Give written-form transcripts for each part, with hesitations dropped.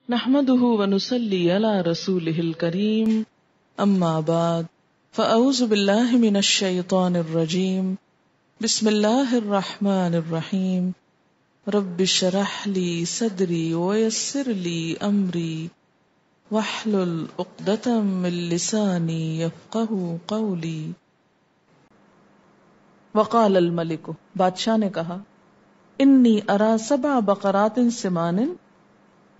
نحمده ونصلي على رسوله الكريم اما بعد فاعوذ بالله من الشيطان الرجيم بسم الله الرحمن الرحيم رب اشرح لي صدري ويسر لي امري واحلل عقدة من لساني يفقهوا قولي. وقال الملك، بادشاہ نے کہا، انی ارا 7 بقرات سمان،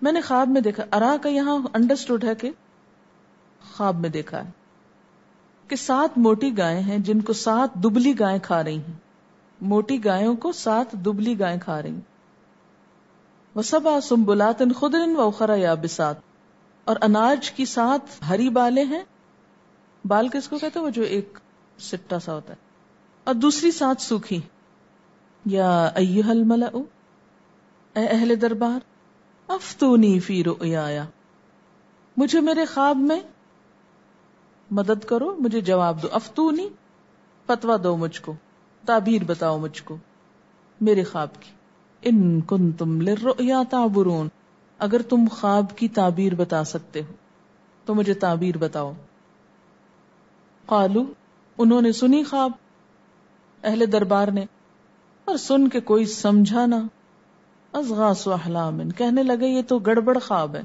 میں نے خواب میں دیکھا. ارا کا یہاں انڈرسٹوڈ ہے کہ خواب میں دیکھا ہے کہ 7 موٹی گائیں ہیں جن کو 7 دبلی گائیں کھا رہی ہیں. موٹی گایوں کو 7 دبلی گائیں کھا رہی ہیں. وسبع سنبلات خضر واخر یابسات، اور اناج کی 7 ہری بالیں ہیں. بال کس کو کہتے ہیں؟ وہ جو ایک سٹا سا ہوتا ہے. اور دوسری 7 سوکھی. یا ایھا الملأ، اے اہل دربار، افتونی فی رؤیایا، مجھے میرے خواب میں مدد کرو، مجھے جواب دو. افتونی، فتویٰ دو مجھ کو، تعبیر بتاؤ مجھ کو میرے خواب کی. ان کنتم للرؤیا تعبرون، اگر تم خواب کی تعبیر بتا سکتے ہو تو مجھے تعبیر بتاؤ. قالو، انہوں نے سنی خواب اہل دربار نے، اور سن کے کوئی سمجھا نہ. اضغاث احلام، کہنے لگے یہ تو گڑبڑ خواب ہے.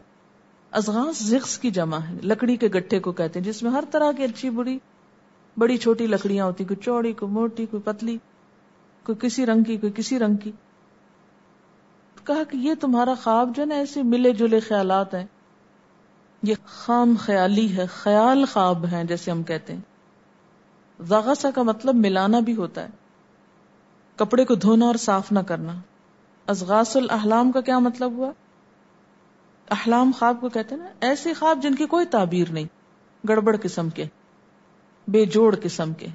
اضغاث زغس کی جمع ہے، لکڑی کے گٹھے کو کہتے ہیں جس میں ہر طرح کی اچھی بری بڑی چھوٹی لکڑیاں ہوتی، کوئی چوڑی، کوئی موٹی، کوئی پتلی، کوئی کسی رنگ کی، کوئی کسی رنگ کی. کہا کہ یہ تمہارا خواب جو ہے نا ایسے ملے جلے خیالات ہیں، یہ خام خیالی ہے، خیال خواب ہیں جیسے ہم کہتے ہیں. زغسہ کا مطلب ملانا بھی ہوتا ہے، کپڑے کو دھونا اور صاف نہ کرنا. اضغاث الاحلام کا کیا مطلب ہوا؟ احلام خواب کو کہتے ہیں نا ایسے خواب جن کی کوئی تعبیر نہیں، گڑبڑ قسم کے، بے جوڑ قسم کے.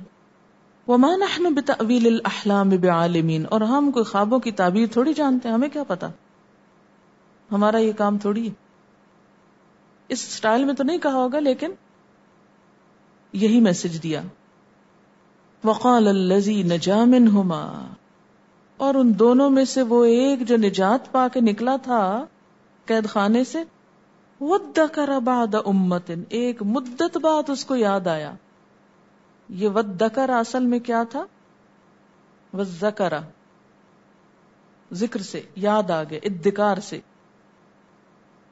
وما نحن بتأویل الاحلام بعالمین، اور ہم کوئی خوابوں کی تعبیر تھوڑی جانتے ہیں، ہمیں کیا پتا، ہمارا یہ کام تھوڑی ہے. اس سٹائل میں تو نہیں کہا ہوگا لیکن یہی میسج دیا. وقال الذی نجا منہما، اور ان دونوں میں سے وہ ایک جو نجات پا کے نکلا تھا قید خانے سے، وَادَّكَرَ بَعْدَ أُمَّةٍ، ایک مدت بعد اس کو یاد آیا. یہ وَادَّكَرَ اصل میں کیا تھا؟ وَالذَّكَرَ، ذکر سے یاد آ گئے، ادھکار سے.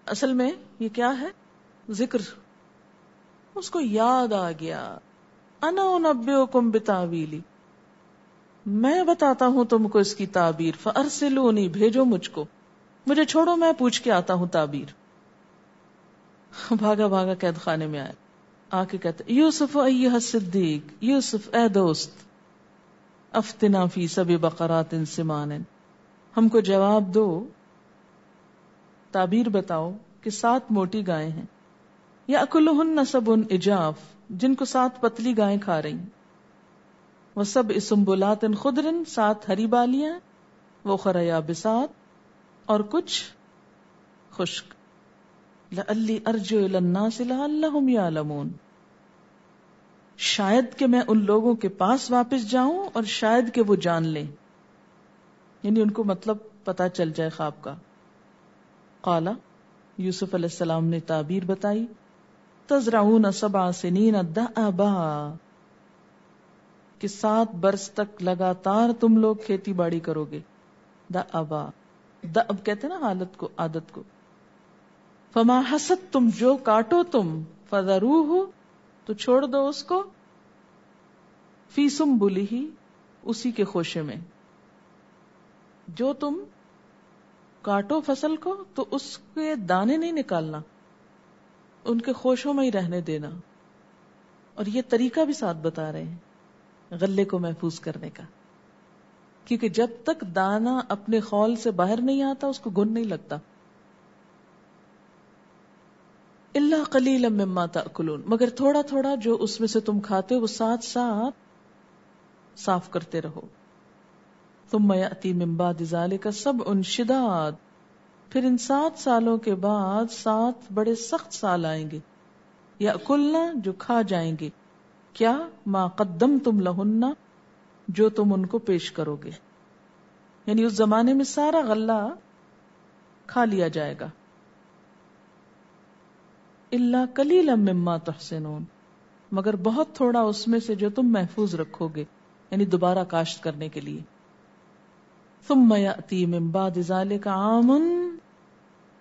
اصل میں یہ کیا ہے؟ ذکر. اس کو یاد آ گیا. أَنَا أُنَبِّئُكُمْ بِتَأْوِيلِ، میں بتاتا ہوں تم کو اس کی تعبیر. فَأَرْسِلُونِي، بھیجو مجھ کو، مجھے چھوڑو میں پوچھ کے آتا ہوں تعبیر. بھاگا بھاگا قید خانے میں آیا، آ کے کہتے یوسف ایھا الصدیق، یوسف اے دوست، افتنا فی 7 بقرات سمان، ہم کو جواب دو، تعبیر بتاؤ کہ 7 موٹی گائیں ہیں. یأکلہن 7 عجاف، جن کو 7 پتلی گائیں کھا رہی ہیں. وسبع سنبلات خضر، 7 ہری بالیاں، واخر یابسات، اور کچھ خشک. لعلی ارجع الی الناس لعلہم یعلمون، شاید کہ میں ان لوگوں کے پاس واپس جاؤں اور شاید کہ وہ جان لیں، یعنی ان کو مطلب پتا چل جائے خواب کا. قال، یوسف علیہ السلام نے تعبیر بتائی. تزرعون 7 سنین دأبا، کہ 7 برس تک لگاتار تم لوگ کھیتی باڑی کرو گے. دأبا، دأب کہتے ہیں نا حالت کو، عادت کو. فما حصدتم، جو کاٹو تم، فذروہ، تو چھوڑ دو اس کو، فی سنبلہ، اسی کے خوشے میں. جو تم کاٹو فصل کو تو اس کے دانے نہیں نکالنا، ان کے خوشوں میں ہی رہنے دینا. اور یہ طریقہ بھی ساتھ بتا رہے ہیں غلے کو محفوظ کرنے کا، کیونکہ جب تک دانا اپنے خول سے باہر نہیں آتا اس کو گھن نہیں لگتا. الا قلیلا مما تأکلون، مگر تھوڑا تھوڑا جو اس میں سے تم کھاتے ہو وہ ساتھ ساتھ صاف کرتے رہو. ثم یأتی من بعد ذلک 7 شداد، پھر ان 7 سالوں کے بعد 7 بڑے سخت سال آئیں گے. یأکلنا، جو کھا جائیں گے، کیا؟ ما قدمتم لہن، جو تم ان کو پیش کرو گے. یعنی اس زمانے میں سارا غلہ کھا لیا جائے گا. الا قلیلا مما تحسنون، مگر بہت تھوڑا اس میں سے جو تم محفوظ رکھو گے، یعنی دوبارہ کاشت کرنے کے لیے. ثم یأتی من بعد ذلک عام،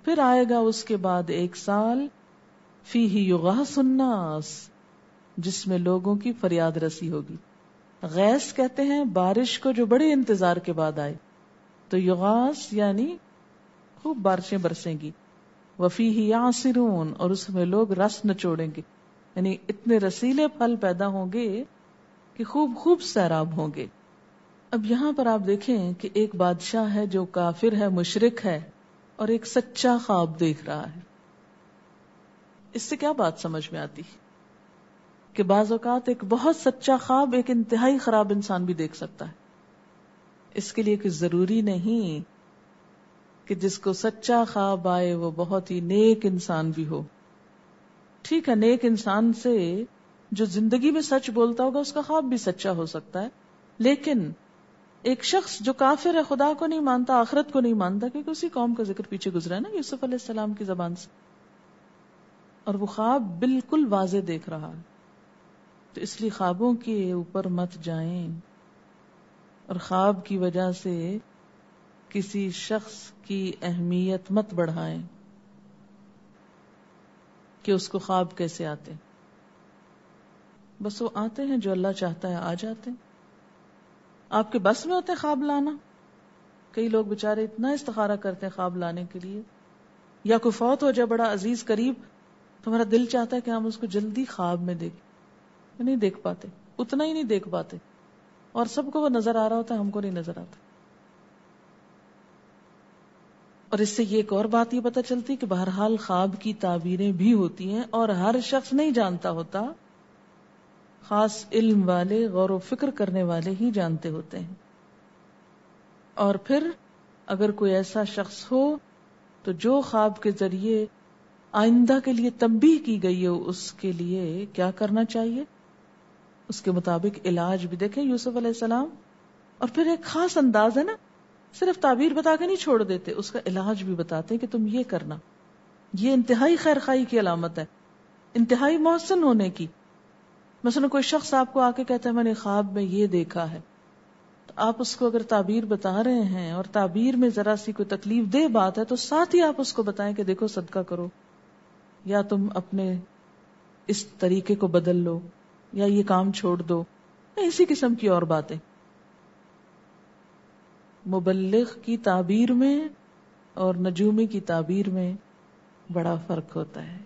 پھر آئے گا اس کے بعد ایک سال، فیہ یغاث الناس، جس میں لوگوں کی فریاد رسی ہوگی. غیث کہتے ہیں بارش کو جو بڑے انتظار کے بعد آئے، تو یغاث یعنی خوب بارشیں برسیں گی. وفیہ یعصرون، اور اس میں لوگ رس نچوڑیں گے، یعنی اتنے رسیلے پھل پیدا ہوں گے کہ خوب خوب سیراب ہوں گے. اب یہاں پر آپ دیکھیں کہ ایک بادشاہ ہے جو کافر ہے، مشرک ہے، اور ایک سچا خواب دیکھ رہا ہے. اس سے کیا بات سمجھ میں آتی کہ بعض اوقات ایک بہت سچا خواب ایک انتہائی خراب انسان بھی دیکھ سکتا ہے. اس کے لیے کچھ ضروری نہیں کہ جس کو سچا خواب آئے وہ بہت ہی نیک انسان بھی ہو. ٹھیک ہے، نیک انسان سے جو زندگی میں سچ بولتا ہوگا اس کا خواب بھی سچا ہو سکتا ہے، لیکن ایک شخص جو کافر ہے، خدا کو نہیں مانتا، آخرت کو نہیں مانتا، کیونکہ اسی قوم کا ذکر پیچھے گزرا ہے نا یوسف علیہ السلام کی زبان سے، اور وہ خواب بالکل واضح دیکھ رہا ہے. تو اس لیے خوابوں کے اوپر مت جائیں، اور خواب کی وجہ سے کسی شخص کی اہمیت مت بڑھائیں کہ اس کو خواب کیسے آتے. بس وہ آتے ہیں، جو اللہ چاہتا ہے آ جاتے ہیں. آپ کے بس میں ہوتے ہیں خواب لانا؟ کئی لوگ بےچارے اتنا استخارہ کرتے ہیں خواب لانے کے لیے، یا کوئی فوت ہو جائے بڑا عزیز قریب، تو ہمارا دل چاہتا ہے کہ ہم اس کو جلدی خواب میں دیکھیں، نہیں دیکھ پاتے، اتنا ہی نہیں دیکھ پاتے، اور سب کو وہ نظر آ رہا ہوتا ہے، ہم کو نہیں نظر آتا. اور اس سے یہ ایک اور بات یہ پتہ چلتی کہ بہرحال خواب کی تعبیریں بھی ہوتی ہیں، اور ہر شخص نہیں جانتا ہوتا، خاص علم والے، غور و فکر کرنے والے ہی جانتے ہوتے ہیں. اور پھر اگر کوئی ایسا شخص ہو تو جو خواب کے ذریعے آئندہ کے لیے تنبیہ کی گئی ہو، اس کے لیے کیا کرنا چاہیے، اس کے مطابق علاج بھی. دیکھیں یوسف علیہ السلام، اور پھر ایک خاص انداز ہے نا، صرف تعبیر بتا کے نہیں چھوڑ دیتے، اس کا علاج بھی بتاتے ہیں کہ تم یہ کرنا. یہ انتہائی خیر خواہی کی علامت ہے، انتہائی محسن ہونے کی. مثلا کوئی شخص آپ کو آ کے کہتا ہے میں نے خواب میں یہ دیکھا ہے، تو آپ اس کو اگر تعبیر بتا رہے ہیں اور تعبیر میں ذرا سی کوئی تکلیف دہ بات ہے، تو ساتھ ہی آپ اس کو بتائیں کہ دیکھو صدقہ کرو، یا تم اپنے اس طریقے کو بدل لو، یا یہ کام چھوڑ دو، یا اسی قسم کی اور باتیں. مبلغ کی تعبیر میں اور نجومی کی تعبیر میں بڑا فرق ہوتا ہے.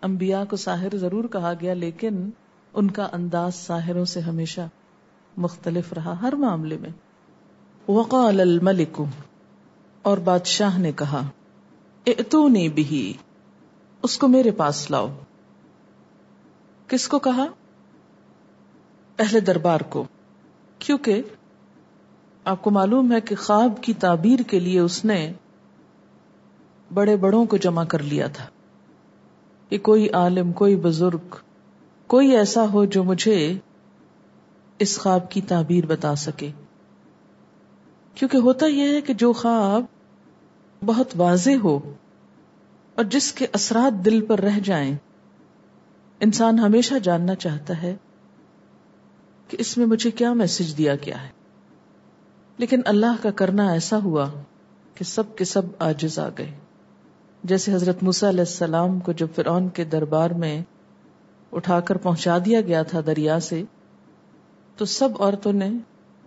انبیاء کو ساحر ضرور کہا گیا، لیکن ان کا انداز ساحروں سے ہمیشہ مختلف رہا ہر معاملے میں. وقال الملک، اور بادشاہ نے کہا، ائتونی بہ، اس کو میرے پاس لاؤ. کس کو کہا؟ اہل دربار کو. کیونکہ آپ کو معلوم ہے کہ خواب کی تعبیر کے لیے اس نے بڑے بڑوں کو جمع کر لیا تھا کہ کوئی عالم، کوئی بزرگ، کوئی ایسا ہو جو مجھے اس خواب کی تعبیر بتا سکے. کیونکہ ہوتا یہ ہے کہ جو خواب بہت واضح ہو اور جس کے اثرات دل پر رہ جائیں، انسان ہمیشہ جاننا چاہتا ہے کہ اس میں مجھے کیا میسج دیا گیا ہے. لیکن اللہ کا کرنا ایسا ہوا کہ سب کے سب عاجز آ گئے. جیسے حضرت موسیٰ علیہ السلام کو جب فرعون کے دربار میں اٹھا کر پہنچا دیا گیا تھا دریا سے، تو سب عورتوں نے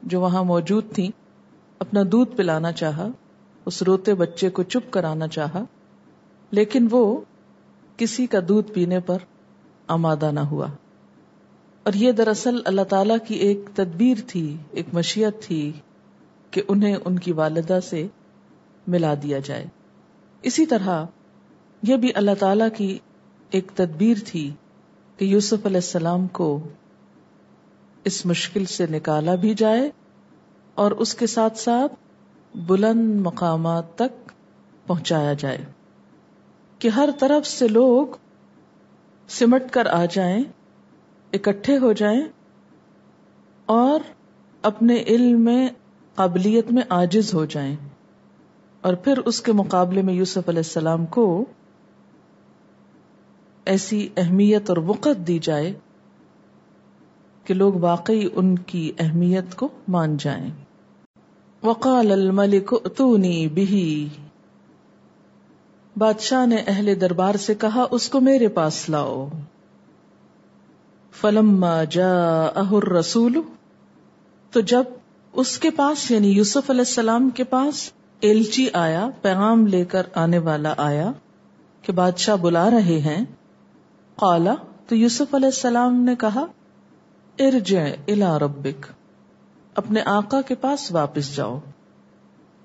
جو وہاں موجود تھیں اپنا دودھ پلانا چاہا، اس روتے بچے کو چپ کرانا چاہا، لیکن وہ کسی کا دودھ پینے پر آمادہ نہ ہوا. اور یہ دراصل اللہ تعالیٰ کی ایک تدبیر تھی، ایک مشیت تھی کہ انہیں ان کی والدہ سے ملا دیا جائے. اسی طرح یہ بھی اللہ تعالیٰ کی ایک تدبیر تھی کہ یوسف علیہ السلام کو اس مشکل سے نکالا بھی جائے اور اس کے ساتھ ساتھ بلند مقامات تک پہنچایا جائے، کہ ہر طرف سے لوگ سمٹ کر آ جائیں، اکٹھے ہو جائیں اور اپنے علم میں، قابلیت میں عاجز ہو جائیں، اور پھر اس کے مقابلے میں یوسف علیہ السلام کو ایسی اہمیت اور وقت دی جائے کہ لوگ واقعی ان کی اہمیت کو مان جائیں. وقال الملک ائتونی بہ، بادشاہ نے اہل دربار سے کہا اس کو میرے پاس لاؤ. فلما جاءہ الرسول، تو جب اس کے پاس یعنی یوسف علیہ السلام کے پاس ایلچی آیا، پیغام لے کر آنے والا آیا کہ بادشاہ بلا رہے ہیں، قال، تو یوسف علیہ السلام نے کہا ارجع الی ربک، اپنے آقا کے پاس واپس جاؤ،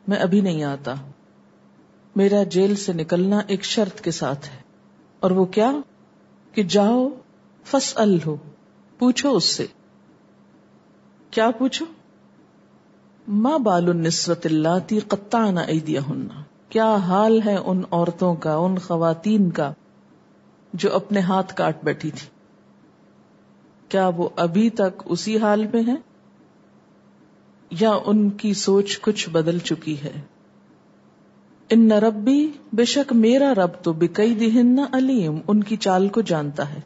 میں ابھی نہیں آتا، میرا جیل سے نکلنا ایک شرط کے ساتھ ہے. اور وہ کیا؟ کہ جاؤ فاسألہ، پوچھو اس سے. کیا پوچھو؟ ما بال النسوۃ اللاتی قطعن ایدیہن، کیا حال ہے ان عورتوں کا، ان خواتین کا جو اپنے ہاتھ کاٹ بیٹھی تھی، کیا وہ ابھی تک اسی حال میں ہیں یا ان کی سوچ کچھ بدل چکی ہے؟ ان ربی، بے شک میرا رب تو بکیدہن علیم، ان کی چال کو جانتا ہے.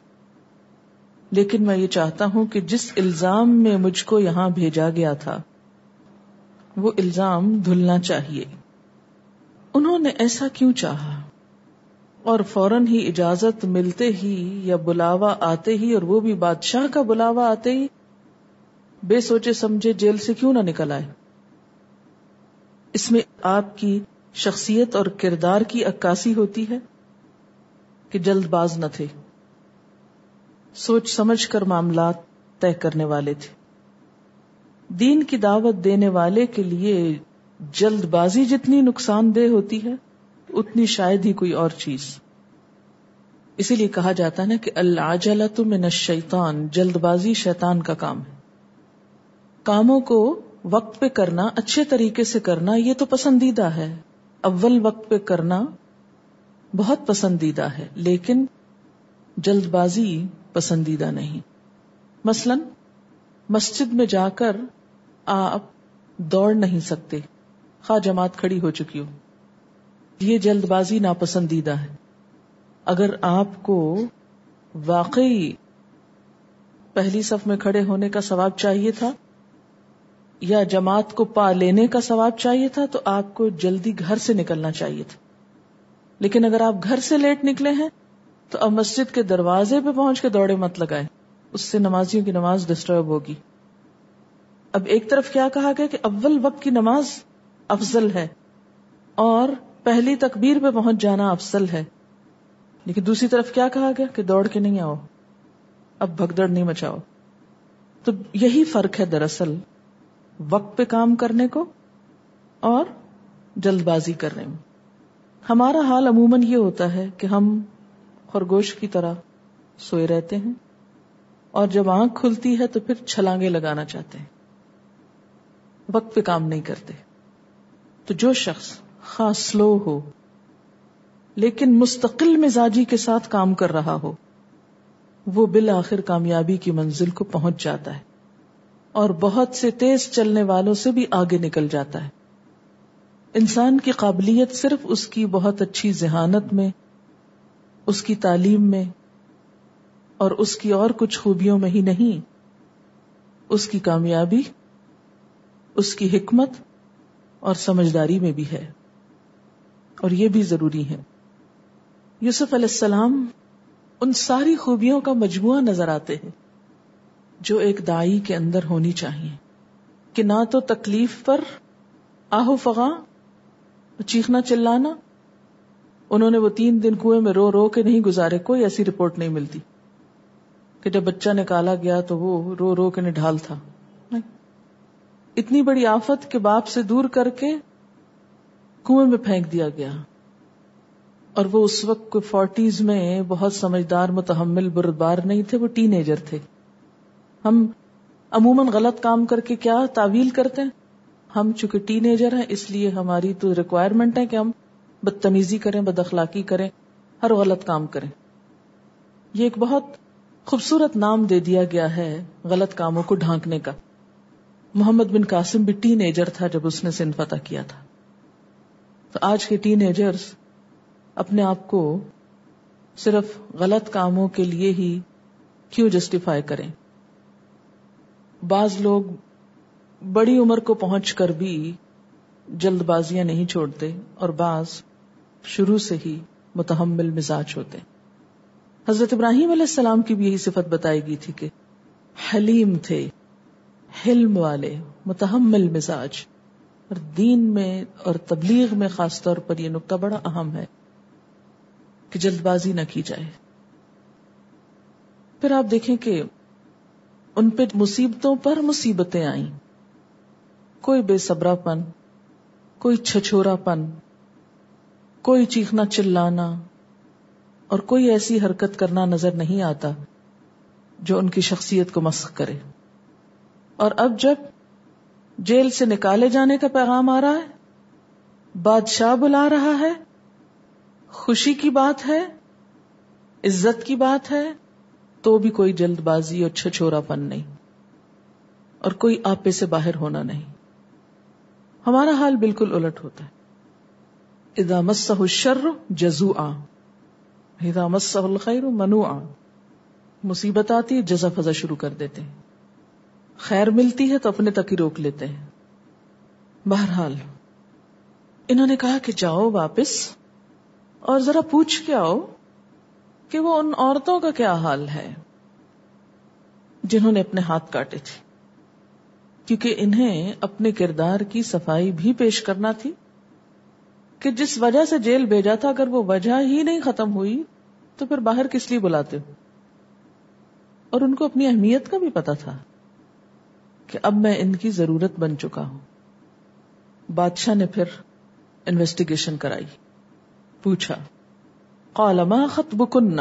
لیکن میں یہ چاہتا ہوں کہ جس الزام میں مجھ کو یہاں بھیجا گیا تھا وہ الزام دھلنا چاہیے. انہوں نے ایسا کیوں چاہا؟ اور فوراً ہی اجازت ملتے ہی یا بلاوا آتے ہی، اور وہ بھی بادشاہ کا بلاوا آتے ہی، بے سوچے سمجھے جیل سے کیوں نہ نکل آئے؟ اس میں آپ کی شخصیت اور کردار کی عکاسی ہوتی ہے کہ جلد باز نہ تھے، سوچ سمجھ کر معاملات طے کرنے والے تھے. دین کی دعوت دینے والے کے لیے جلد بازی جتنی نقصان دہ ہوتی ہے اتنی شاید ہی کوئی اور چیز. اسی لیے کہا جاتا ہے نا کہ العجلۃ من الشیطان، جلد بازی شیطان کا کام ہے. کاموں کو وقت پہ کرنا، اچھے طریقے سے کرنا، یہ تو پسندیدہ ہے، اول وقت پہ کرنا بہت پسندیدہ ہے، لیکن جلد بازی پسندیدہ نہیں. مثلا مسجد میں جا کر آپ دوڑ نہیں سکتے خواہ جماعت کھڑی ہو چکی ہو، یہ جلد بازی ناپسندیدہ ہے. اگر آپ کو واقعی پہلی صف میں کھڑے ہونے کا ثواب چاہیے تھا یا جماعت کو پا لینے کا ثواب چاہیے تھا تو آپ کو جلدی گھر سے نکلنا چاہیے تھا. لیکن اگر آپ گھر سے لیٹ نکلے ہیں تو اب مسجد کے دروازے پہ پہنچ کے دوڑے مت لگائیں، اس سے نمازیوں کی نماز ڈسٹرب ہوگی. اب ایک طرف کیا کہا گیا کہ اول وقت کی نماز افضل ہے اور پہلی تکبیر پہ پہنچ جانا افضل ہے، لیکن دوسری طرف کیا کہا گیا کہ دوڑ کے نہیں آؤ، اب بھگدڑ نہیں مچاؤ. تو یہی فرق ہے دراصل وقت پہ کام کرنے کو اور جلد بازی کرنے میں. ہمارا حال عموماً یہ ہوتا ہے کہ ہم خرگوش کی طرح سوئے رہتے ہیں اور جب آنکھ کھلتی ہے تو پھر چھلانگے لگانا چاہتے ہیں، وقت پہ کام نہیں کرتے. تو جو شخص خاص سلو ہو لیکن مستقل مزاجی کے ساتھ کام کر رہا ہو وہ بالآخر کامیابی کی منزل کو پہنچ جاتا ہے اور بہت سے تیز چلنے والوں سے بھی آگے نکل جاتا ہے. انسان کی قابلیت صرف اس کی بہت اچھی ذہانت میں، اس کی تعلیم میں اور اس کی اور کچھ خوبیوں میں ہی نہیں، اس کی کامیابی اس کی حکمت اور سمجھداری میں بھی ہے، اور یہ بھی ضروری ہے. یوسف علیہ السلام ان ساری خوبیوں کا مجموعہ نظر آتے ہیں جو ایک داعی کے اندر ہونی چاہیے، کہ نہ تو تکلیف پر آہو فغاں چیخنا چلانا. انہوں نے وہ 3 دن کنویں میں رو رو کے نہیں گزارے، کوئی ایسی رپورٹ نہیں ملتی کہ جب بچہ نکالا گیا تو وہ رو رو کے نڈھال تھا. نہیں، اتنی بڑی آفت کے باپ سے دور کر کے کنویں میں پھینک دیا گیا، اور وہ اس وقت کوئی 40s میں بہت سمجھدار متحمل بردبار نہیں تھے، وہ ٹین ایجر تھے. ہم عموماً غلط کام کر کے کیا تعویل کرتے ہیں، ہم چونکہ ٹین ایجر ہیں اس لیے ہماری تو ریکوائرمنٹ ہے کہ ہم بدتمیزی کریں، بد اخلاقی کریں، ہر غلط کام کریں. یہ ایک بہت خوبصورت نام دے دیا گیا ہے غلط کاموں کو ڈھانکنے کا. محمد بن قاسم بھی ٹین ایجر تھا جب اس نے سندھ فتح کیا تھا. تو آج کے ٹین ایجرز اپنے آپ کو صرف غلط کاموں کے لیے ہی کیوں جسٹیفائی کریں؟ بعض لوگ بڑی عمر کو پہنچ کر بھی جلد بازیاں نہیں چھوڑتے اور بعض شروع سے ہی متحمل مزاج ہوتے. حضرت ابراہیم علیہ السلام کی بھی یہی صفت بتائی گئی تھی کہ حلیم تھے، حلم والے، متحمل مزاج. اور دین میں اور تبلیغ میں خاص طور پر یہ نکتہ بڑا اہم ہے کہ جلد بازی نہ کی جائے. پھر آپ دیکھیں کہ ان پہ مصیبتوں پر مصیبتیں آئیں. کوئی بے صبرا پن، کوئی چھچورا پن، کوئی چیخنا چلانا اور کوئی ایسی حرکت کرنا نظر نہیں آتا جو ان کی شخصیت کو مسخ کرے. اور اب جب جیل سے نکالے جانے کا پیغام آ رہا ہے، بادشاہ بلا رہا ہے، خوشی کی بات ہے، عزت کی بات ہے، تو بھی کوئی جلد بازی اور چھچورا پن نہیں اور کوئی آپے سے باہر ہونا نہیں. ہمارا حال بالکل الٹ ہوتا ہے. اذا مسہ الشر جزوعا اذا مسہ الخیر منوعا. مصیبت آتی ہے جزا فضا شروع کر دیتے ہیں، خیر ملتی ہے تو اپنے تک ہی روک لیتے ہیں. بہرحال انہوں نے کہا کہ جاؤ واپس اور ذرا پوچھ کے آؤ کہ وہ ان عورتوں کا کیا حال ہے جنہوں نے اپنے ہاتھ کاٹے تھے، کیونکہ انہیں اپنے کردار کی صفائی بھی پیش کرنا تھی کہ جس وجہ سے جیل بھیجا تھا اگر وہ وجہ ہی نہیں ختم ہوئی تو پھر باہر کس لیے بلاتے ہو. اور ان کو اپنی اہمیت کا بھی پتا تھا کہ اب میں ان کی ضرورت بن چکا ہوں. بادشاہ نے پھر انویسٹیگیشن کرائی، پوچھا قال ما خطبکن،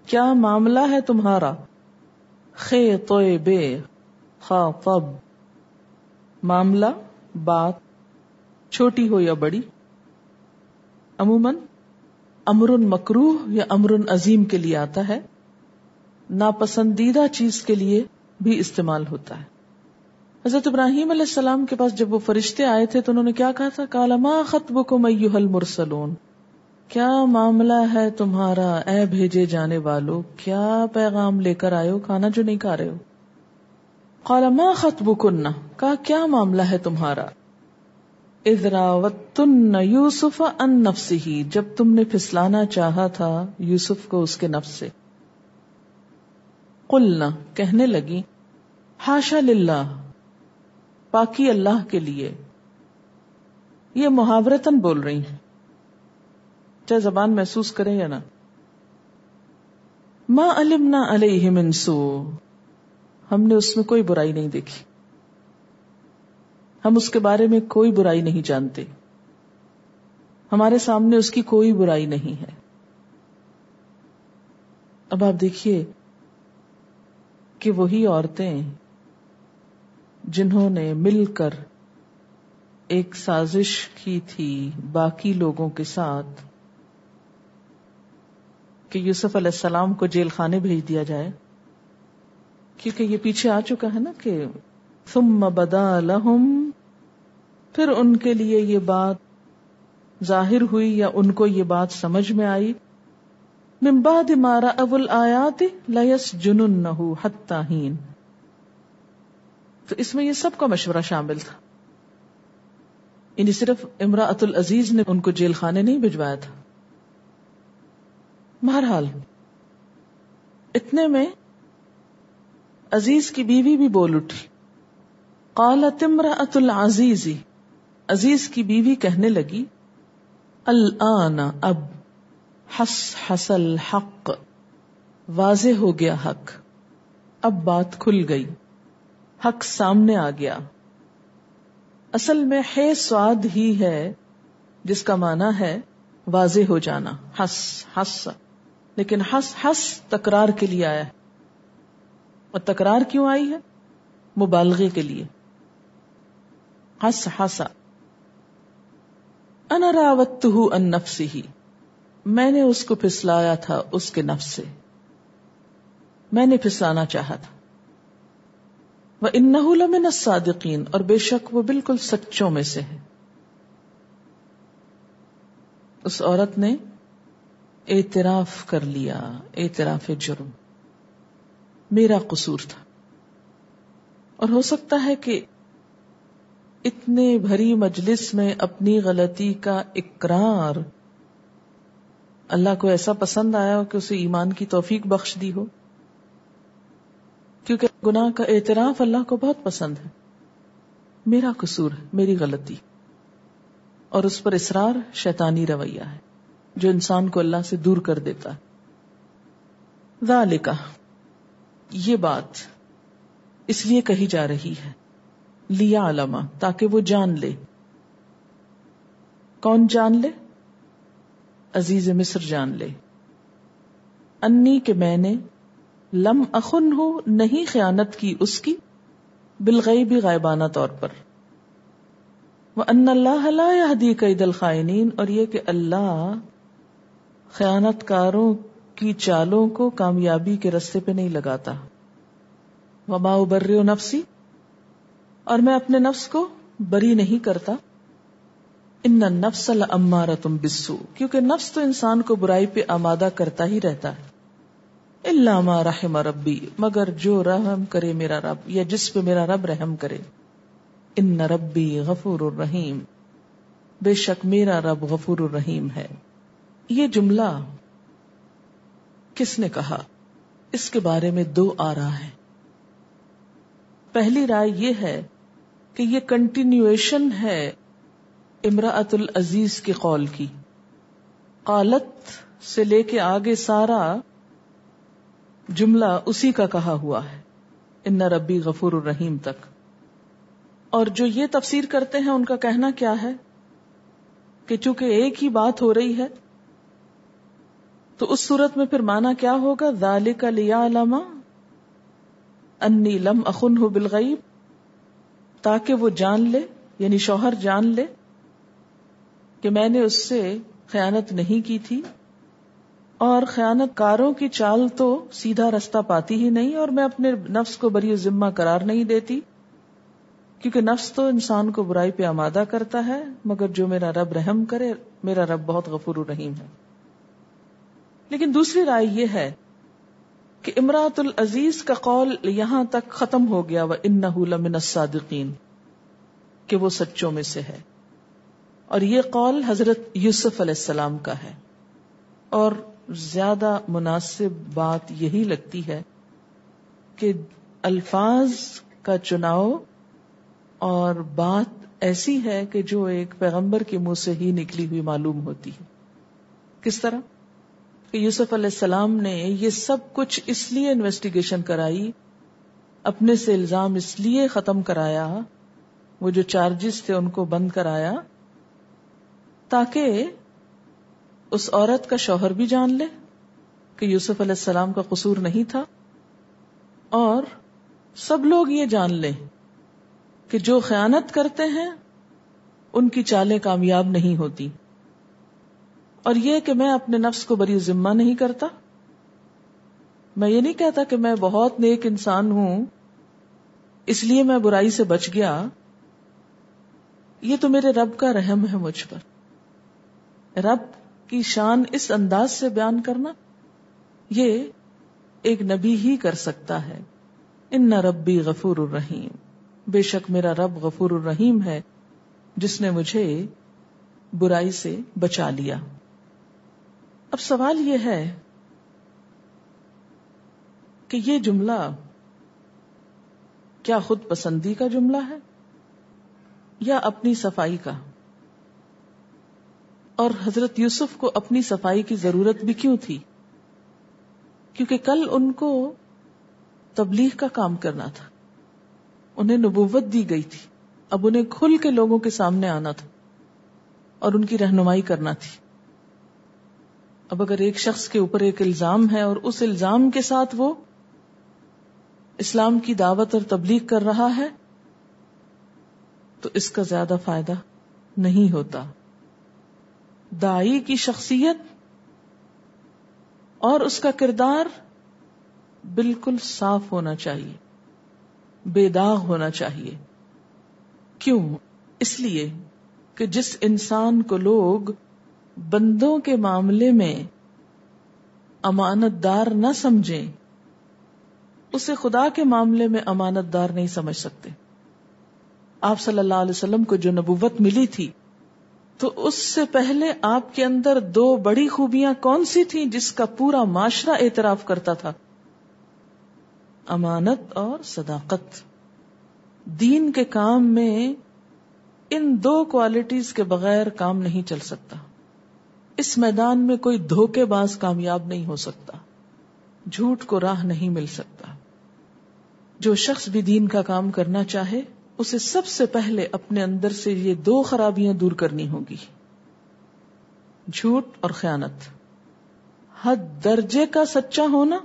کیا معاملہ ہے تمہارا؟ خیطب خاطب، معاملہ بات چھوٹی ہو یا بڑی، عموماً امر مکروہ یا امر عظیم کے لیے آتا ہے، ناپسندیدہ چیز کے لیے بھی استعمال ہوتا ہے. حضرت ابراہیم علیہ السلام کے پاس جب وہ فرشتے آئے تھے تو انہوں نے کیا کہا تھا؟ قال ما خطبکم ایھا المرسلون، کیا معاملہ ہے تمہارا اے بھیجے جانے والو، کیا پیغام لے کر آئے ہو، کھانا جو نہیں کھا رہے ہو. قال ما خطبکن، کہا کیا معاملہ ہے تمہارا؟ اذ راوتن یوسف عن نفسہ، جب تم نے پھسلانا چاہا تھا یوسف کو اس کے نفس سے. قلنا، کہنے لگی، حاشا للہ، پاکی اللہ کے لیے. یہ محاورتاً بول رہی ہیں، چاہے زبان محسوس کریں یا نہ. ما علمنا علیہ من سوء، ہم نے اس میں کوئی برائی نہیں دیکھی، ہم اس کے بارے میں کوئی برائی نہیں جانتے، ہمارے سامنے اس کی کوئی برائی نہیں ہے. اب آپ دیکھیے کہ وہی عورتیں جنہوں نے مل کر ایک سازش کی تھی باقی لوگوں کے ساتھ کہ یوسف علیہ السلام کو جیل خانے بھیج دیا جائے، کیونکہ یہ پیچھے آ چکا ہے نا کہ ثم بدا لہم، پھر ان کے لیے یہ بات ظاہر ہوئی یا ان کو یہ بات سمجھ میں آئی، من بعد ما رأوا الآیات لیسجننہ حتی حین. تو اس میں یہ سب کا مشورہ شامل تھا، یعنی صرف امرأۃ العزیز نے ان کو جیل خانے نہیں بھجوایا تھا. بہرحال اتنے میں عزیز کی بیوی بھی بول اٹھی. قالت امرأۃ العزیز، عزیز کی بیوی کہنے لگی، الآن، اب، حص الحق، واضح ہو گیا حق، اب بات کھل گئی، حق سامنے آ گیا. اصل میں ہے سواد ہی ہے جس کا معنی ہے واضح ہو جانا، حس، لیکن حس تکرار کے لیے آیا ہے. اور تکرار کیوں آئی ہے؟ مبالغے کے لیے. حس انا راوتہ عن نفسہ، میں نے اس کو پھسلایا تھا اس کے نفس سے، میں نے پھسلانا چاہا تھا. وَإِنَّهُ لَمِنَ الصَّادِقِينَ، اور بے شک وہ بالکل سچوں میں سے ہے. اس عورت نے اعتراف کر لیا، اعتراف جرم، میرا قصور تھا. اور ہو سکتا ہے کہ اتنے بھری مجلس میں اپنی غلطی کا اقرار اللہ کو ایسا پسند آیا ہو کہ اسے ایمان کی توفیق بخش دی ہو، کیونکہ گناہ کا اعتراف اللہ کو بہت پسند ہے. میرا قصور ہے، میری غلطی. اور اس پر اصرار شیطانی رویہ ہے جو انسان کو اللہ سے دور کر دیتا ہے. ذالک، یہ بات اس لیے کہی جا رہی ہے، لیعلم، تاکہ وہ جان لے. کون جان لے؟ عزیز مصر جان لے. انی، کہ میں نے، لم اخن ہو، نہیں خیانت کی اس کی، بالغیب، غائبانہ طور پر. وان اللہ لا یہدی کید الخائنین، اور یہ کہ اللہ خیانت کاروں کی چالوں کو کامیابی کے رستے پہ نہیں لگاتا. وما ابرئ نفسی، اور میں اپنے نفس کو بری نہیں کرتا. ان النفس لامارۃ بالسوء، کیونکہ نفس تو انسان کو برائی پہ آمادہ کرتا ہی رہتا ہے. الا ما رحم ربی، مگر جو رحم کرے میرا رب، یا جس پہ میرا رب رحم کرے. ان ربی غفور الرحیم، بے شک میرا رب غفور الرحیم ہے. یہ جملہ کس نے کہا؟ اس کے بارے میں دو آراء ہیں. پہلی رائے یہ ہے کہ یہ کنٹینیویشن ہے امرأۃ العزیز کے قول کی. قالت سے لے کے آگے سارا جملہ اسی کا کہا ہوا ہے، ان ربی غفور الرحیم تک. اور جو یہ تفسیر کرتے ہیں ان کا کہنا کیا ہے کہ چونکہ ایک ہی بات ہو رہی ہے تو اس صورت میں پھر معنی کیا ہوگا؟ ذالک لیعلم انی لم اخنہ بالغیب، تاکہ وہ جان لے، یعنی شوہر جان لے کہ میں نے اس سے خیانت نہیں کی تھی. اور خیانت کاروں کی چال تو سیدھا رستہ پاتی ہی نہیں، اور میں اپنے نفس کو بری ذمہ قرار نہیں دیتی، کیونکہ نفس تو انسان کو برائی پہ آمادہ کرتا ہے، مگر جو میرا رب رحم کرے، میرا رب بہت غفور الرحیم ہے. لیکن دوسری رائے یہ ہے کہ امرأۃ العزیز کا قول یہاں تک ختم ہو گیا، وَإِنَّهُ لَمِنَ الصَّادِقِينَ، کہ وہ سچوں میں سے ہے. اور یہ قول حضرت یوسف علیہ السلام کا ہے. اور زیادہ مناسب بات یہی لگتی ہے کہ الفاظ کا چناؤ اور بات ایسی ہے کہ جو ایک پیغمبر کے منہ سے ہی نکلی ہوئی معلوم ہوتی ہے. کس طرح کہ یوسف علیہ السلام نے یہ سب کچھ اس لیے انویسٹیگیشن کرائی، اپنے سے الزام اس لیے ختم کرایا، وہ جو چارجز تھے ان کو بند کرایا، تاکہ اس عورت کا شوہر بھی جان لے کہ یوسف علیہ السلام کا قصور نہیں تھا، اور سب لوگ یہ جان لیں کہ جو خیانت کرتے ہیں ان کی چالیں کامیاب نہیں ہوتی. اور یہ کہ میں اپنے نفس کو بری ذمہ نہیں کرتا. میں یہ نہیں کہتا کہ میں بہت نیک انسان ہوں اس لیے میں برائی سے بچ گیا. یہ تو میرے رب کا رحم ہے مجھ پر. رب کی شان اس انداز سے بیان کرنا یہ ایک نبی ہی کر سکتا ہے. ان ربی غفور الرحیم، بے شک میرا رب غفور الرحیم ہے جس نے مجھے برائی سے بچا لیا. اب سوال یہ ہے کہ یہ جملہ کیا خود پسندی کا جملہ ہے یا اپنی صفائی کا؟ اور حضرت یوسف کو اپنی صفائی کی ضرورت بھی کیوں تھی؟ کیونکہ کل ان کو تبلیغ کا کام کرنا تھا، انہیں نبوت دی گئی تھی، اب انہیں کھل کے لوگوں کے سامنے آنا تھا اور ان کی رہنمائی کرنا تھی. اب اگر ایک شخص کے اوپر ایک الزام ہے اور اس الزام کے ساتھ وہ اسلام کی دعوت اور تبلیغ کر رہا ہے تو اس کا زیادہ فائدہ نہیں ہوتا. داعی کی شخصیت اور اس کا کردار بالکل صاف ہونا چاہیے، بے داغ ہونا چاہیے. کیوں؟ اس لیے کہ جس انسان کو لوگ بندوں کے معاملے میں امانت دار نہ سمجھیں، اسے خدا کے معاملے میں امانت دار نہیں سمجھ سکتے. آپ صلی اللہ علیہ وسلم کو جو نبوت ملی تھی تو اس سے پہلے آپ کے اندر 2 بڑی خوبیاں کون سی تھیں جس کا پورا معاشرہ اعتراف کرتا تھا؟ امانت اور صداقت. دین کے کام میں ان 2 کوالٹیز کے بغیر کام نہیں چل سکتا. اس میدان میں کوئی دھوکے باز کامیاب نہیں ہو سکتا، جھوٹ کو راہ نہیں مل سکتا. جو شخص بھی دین کا کام کرنا چاہے اسے سب سے پہلے اپنے اندر سے یہ 2 خرابیاں دور کرنی ہوگی، جھوٹ اور خیانت. حد درجے کا سچا ہونا،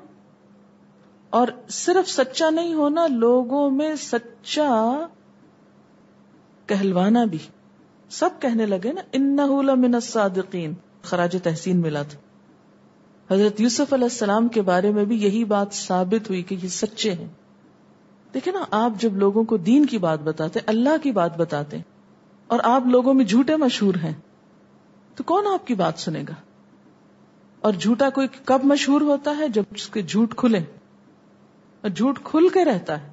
اور صرف سچا نہیں ہونا، لوگوں میں سچا کہلوانا بھی. سب کہنے لگے نا انہ لمن الصادقین، خراج تحسین ملا تھا. حضرت یوسف علیہ السلام کے بارے میں بھی یہی بات ثابت ہوئی کہ یہ سچے ہیں. دیکھیں نا، آپ جب لوگوں کو دین کی بات بتاتے، اللہ کی بات بتاتے، اور آپ لوگوں میں جھوٹے مشہور ہیں، تو کون آپ کی بات سنے گا؟ اور جھوٹا کوئی کب مشہور ہوتا ہے؟ جب اس کے جھوٹ کھلے، اور جھوٹ کھل کے رہتا ہے.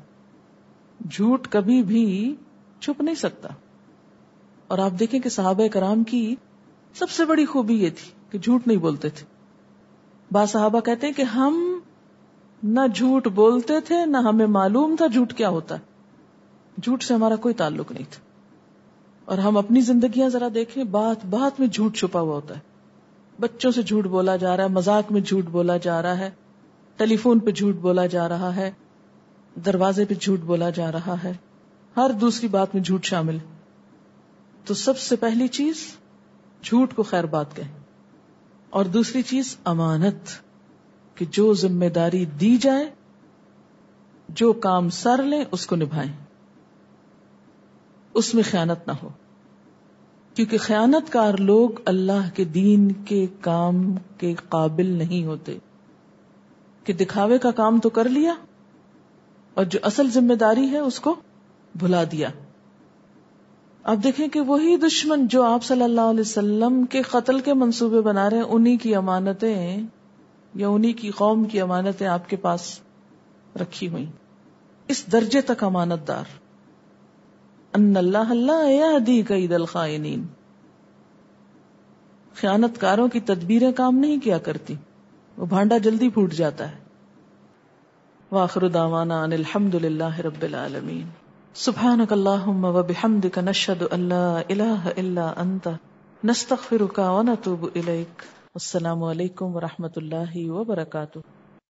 جھوٹ کبھی بھی چھپ نہیں سکتا. اور آپ دیکھیں کہ صحابہ کرام کی سب سے بڑی خوبی یہ تھی کہ جھوٹ نہیں بولتے تھے. بعض صحابہ کہتے ہیں کہ ہم نہ جھوٹ بولتے تھے، نہ ہمیں معلوم تھا جھوٹ کیا ہوتا ہے. جھوٹ سے ہمارا کوئی تعلق نہیں تھا. اور ہم اپنی زندگیاں ذرا دیکھیں، بات بات میں جھوٹ چھپا ہوا ہوتا ہے. بچوں سے جھوٹ بولا جا رہا ہے، مذاق میں جھوٹ بولا جا رہا ہے، ٹیلی فون پہ جھوٹ بولا جا رہا ہے، دروازے پہ جھوٹ بولا جا رہا ہے، ہر دوسری بات میں جھوٹ شامل. تو سب سے پہلی چیز جھوٹ کو خیر بات کہیں، اور دوسری چیز امانت، کہ جو ذمہ داری دی جائے، جو کام سر لیں اس کو نبھائیں، اس میں خیانت نہ ہو. کیونکہ خیانت کار لوگ اللہ کے دین کے کام کے قابل نہیں ہوتے. کہ دکھاوے کا کام تو کر لیا اور جو اصل ذمہ داری ہے اس کو بھلا دیا. اب دیکھیں کہ وہی دشمن جو آپ صلی اللہ علیہ وسلم کے قتل کے منصوبے بنا رہے ہیں، انہی کی امانتیں یا انہی کی قوم کی امانتیں آپ کے پاس رکھی ہوئی. اس درجے تک امانت دار. ان اللہ لا یہدی کید الخائنین. خیانت کاروں کی تدبیریں کام نہیں کیا کرتی، وہ بھانڈا جلدی پھوٹ جاتا ہے. وآخر دعوانا ان الحمد للہ رب العالمین. سبحانک اللہم وبحمدک نشہد ان لا الہ الا انت نستغفرک ونتوب الیک. السلام علیکم ورحمۃ اللہ وبرکاتہ.